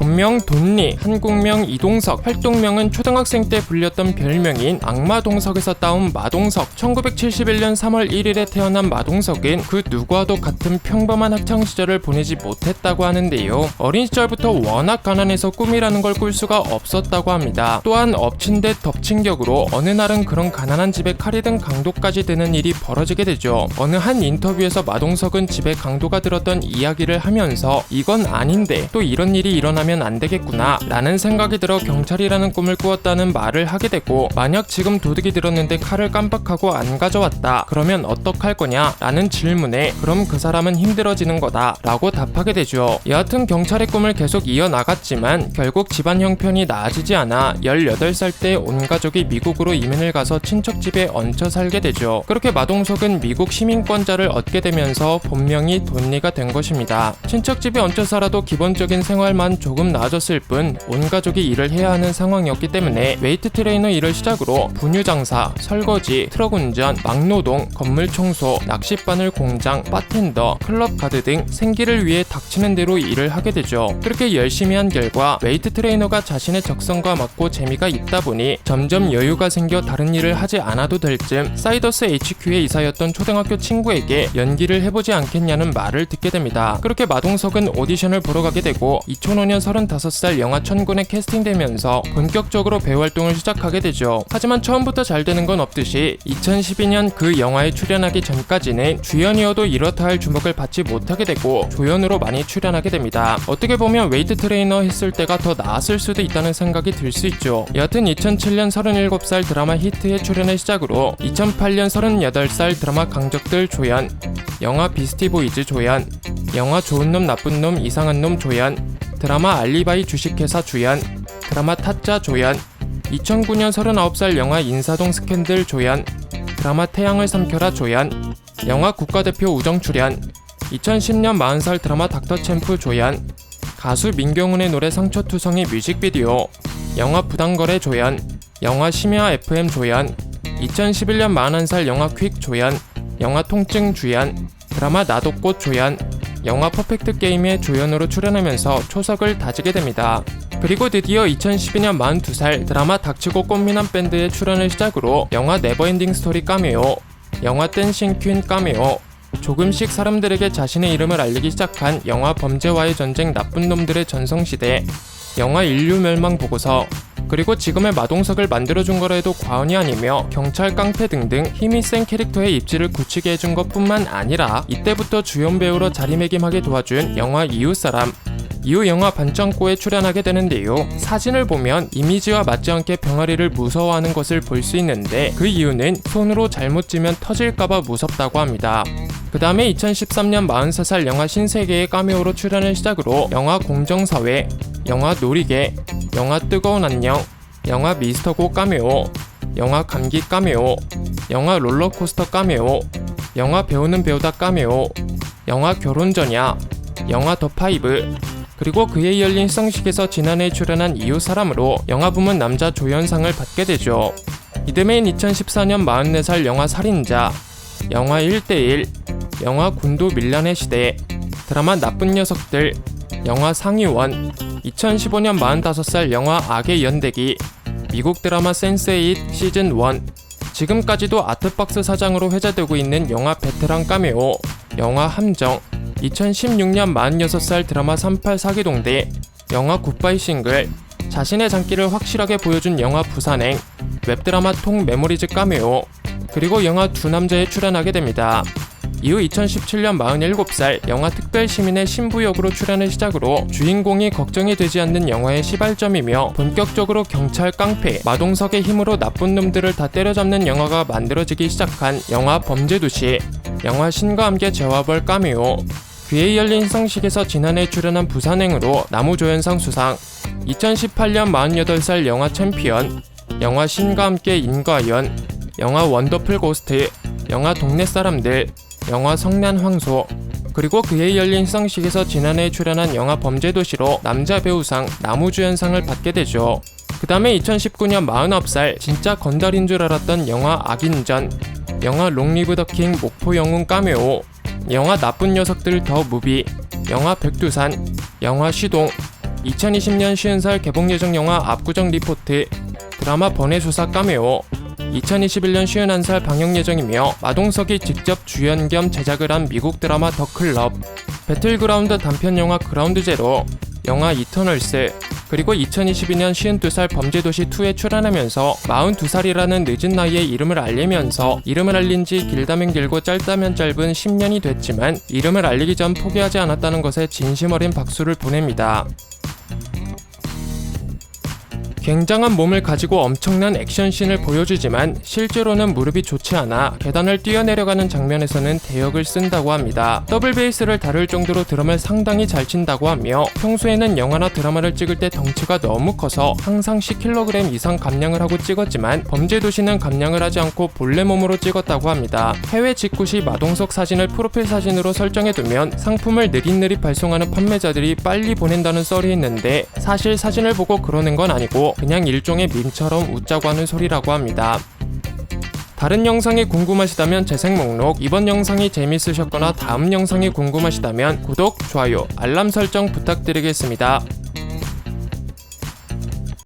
본명 돈리, 한국명 이동석, 활동명은 초등학생 때 불렸던 별명인 악마동석에서 따온 마동석. 1971년 3월 1일에 태어난 마동석은 그 누구와도 같은 평범한 학창시절을 보내지 못했다고 하는데요. 어린 시절부터 워낙 가난해서 꿈이라는 걸 꿀 수가 없었다고 합니다. 또한 엎친 데 덮친 격으로 어느 날은 그런 가난한 집에 칼이 든 강도까지 드는 일이 벌어지게 되죠. 어느 한 인터뷰에서 마동석은 집에 강도가 들었던 이야기를 하면서 이건 아닌데 또 이런 일이 일어나면 안 되겠구나 라는 생각이 들어 경찰이라는 꿈을 꾸었다는 말을 하게 되고, 만약 지금 도둑이 들었는데 칼을 깜빡하고 안 가져왔다 그러면 어떡할 거냐 라는 질문에 그럼 그 사람은 힘들어지는 거다 라고 답하게 되죠. 여하튼 경찰의 꿈을 계속 이어나갔지만 결국 집안 형편이 나아지지 않아 18살 때 온 가족이 미국으로 이민을 가서 친척 집에 얹혀 살게 되죠. 그렇게 마동석은 미국 시민권자를 얻게 되면서 본명이 돈리가 된 것입니다. 친척 집에 얹혀 살아도 기본적인 생활만 조금 나아졌을 뿐 온 가족이 일을 해야 하는 상황이었기 때문에 웨이트 트레이너 일을 시작으로 분유 장사, 설거지, 트럭 운전, 막노동, 건물 청소, 낚싯바늘 공장, 바텐더, 클럽 가드 등 생계를 위해 닥치는 대로 일을 하게 되죠. 그렇게 열심히 한 결과 웨이트 트레이너가 자신의 적성과 맞고 재미가 있다 보니 점점 여유가 생겨 다른 일을 하지 않아도 될 쯤 사이더스 HQ의 이사였던 초등학교 친구에게 연기를 해보지 않겠냐는 말을 듣게 됩니다. 그렇게 마동석은 오디션을 보러 가게 되고 2005년 35살 영화 천군에 캐스팅되면서 본격적으로 배우 활동을 시작하게 되죠. 하지만 처음부터 잘 되는 건 없듯이 2012년 그 영화에 출연하기 전까지는 주연이어도 이렇다 할 주목을 받지 못하게 되고 조연으로 많이 출연하게 됩니다. 어떻게 보면 웨이트 트레이너 했을 때가 더 나았을 수도 있다는 생각이 들 수 있죠. 여하튼 2007년 37살 드라마 히트의 출연을 시작으로 2008년 38살 드라마 강적들 조연, 영화 비스티보이즈 조연, 영화 좋은 놈 나쁜 놈 이상한 놈 조연, 드라마 알리바이 주식회사 주연, 드라마 타짜 조연, 2009년 39살 영화 인사동 스캔들 조연, 드라마 태양을 삼켜라 조연, 영화 국가대표 우정 출연, 2010년 40살 드라마 닥터챔프 조연, 가수 민경훈의 노래 상처투성이 뮤직비디오, 영화 부당거래 조연, 영화 심야 FM 조연, 2011년 41살 영화 퀵 조연, 영화 통증 주연, 드라마 나도 꽃 조연, 영화 퍼펙트 게임의 조연으로 출연하면서 초석을 다지게 됩니다. 그리고 드디어 2012년 42살 드라마 닥치고 꽃미남 밴드의 출연을 시작으로 영화 네버엔딩 스토리 까메오, 영화 댄싱 퀸 까메오, 조금씩 사람들에게 자신의 이름을 알리기 시작한 영화 범죄와의 전쟁 나쁜 놈들의 전성시대, 영화 인류 멸망 보고서, 그리고 지금의 마동석을 만들어준 거라 해도 과언이 아니며 경찰 깡패 등등 힘이 센 캐릭터의 입지를 굳히게 해준 것뿐만 아니라 이때부터 주연 배우로 자리매김하게 도와준 영화 이웃사람, 이후 영화 반짱꼬에 출연하게 되는데요. 사진을 보면 이미지와 맞지 않게 병아리를 무서워하는 것을 볼 수 있는데 그 이유는 손으로 잘못 찌면 터질까봐 무섭다고 합니다. 그 다음에 2013년 43살 영화 신세계의 카메오로 출연을 시작으로 영화 공정사회, 영화 놀이개, 영화 뜨거운 안녕, 영화 미스터고 카메오, 영화 감기 카메오, 영화 롤러코스터 카메오, 영화 배우는 배우다 카메오, 영화 결혼 전야, 영화 더 파이브, 그리고 그에 열린 시상식에서 지난해 출연한 이웃사람으로 영화 부문 남자 조연상을 받게 되죠. 이듬해인 2014년 44살 영화 살인자, 영화 1대1, 영화 군도 밀란의 시대, 드라마 나쁜 녀석들, 영화 상위원, 2015년 45살 영화 악의 연대기, 미국 드라마 센스8 시즌1, 지금까지도 아트박스 사장으로 회자되고 있는 영화 베테랑 카메오, 영화 함정, 2016년 46살 드라마 38 사기동대, 영화 굿바이 싱글, 자신의 장기를 확실하게 보여준 영화 부산행, 웹드라마 통 메모리즈 카메오, 그리고 영화 두 남자에 출연하게 됩니다. 이후 2017년 47살 영화 특별시민의 신부 역으로 출연을 시작으로 주인공이 걱정이 되지 않는 영화의 시발점이며 본격적으로 경찰 깡패 마동석의 힘으로 나쁜 놈들을 다 때려잡는 영화가 만들어지기 시작한 영화 범죄도시, 영화 신과 함께 재화벌 카메오, 그에 열린 시상식에서 지난해 출연한 부산행으로 나무조연상 수상, 2018년 48살 영화 챔피언, 영화 신과 함께 인과연, 영화 원더풀 고스트, 영화 동네 사람들, 영화 성난 황소, 그리고 그에 열린 시상식에서 지난해 출연한 영화 범죄도시로 남자 배우상 나무주연상을 받게 되죠. 그 다음에 2019년 49살 진짜 건달인 줄 알았던 영화 악인전, 영화 롱리브 더 킹 목포 영웅 카메오, 영화 나쁜 녀석들 더 무비, 영화 백두산, 영화 시동, 2020년 50살 개봉 예정 영화 압구정 리포트, 드라마 번외 수사 카메오, 2021년 51살 방영 예정이며 마동석이 직접 주연 겸 제작을 한 미국 드라마 더 클럽, 배틀그라운드 단편 영화 그라운드 제로, 영화 이터널스, 그리고 2022년 52살 범죄도시2에 출연하면서 42살이라는 늦은 나이에 이름을 알리면서 이름을 알린 지 길다면 길고 짧다면 짧은 10년이 됐지만 이름을 알리기 전 포기하지 않았다는 것에 진심 어린 박수를 보냅니다. 굉장한 몸을 가지고 엄청난 액션씬을 보여주지만 실제로는 무릎이 좋지 않아 계단을 뛰어내려가는 장면에서는 대역을 쓴다고 합니다. 더블 베이스를 다룰 정도로 드럼을 상당히 잘 친다고 하며 평소에는 영화나 드라마를 찍을 때 덩치가 너무 커서 항상 10kg 이상 감량을 하고 찍었지만 범죄도시는 감량을 하지 않고 본래 몸으로 찍었다고 합니다. 해외 직구 시 마동석 사진을 프로필 사진으로 설정해두면 상품을 느릿느릿 발송하는 판매자들이 빨리 보낸다는 썰이 있는데 사실 사진을 보고 그러는 건 아니고 그냥 일종의 밈처럼 웃자고 하는 소리라고 합니다. 다른 영상이 궁금하시다면 재생 목록, 이번 영상이 재밌으셨거나 다음 영상이 궁금하시다면 구독, 좋아요, 알람 설정 부탁드리겠습니다.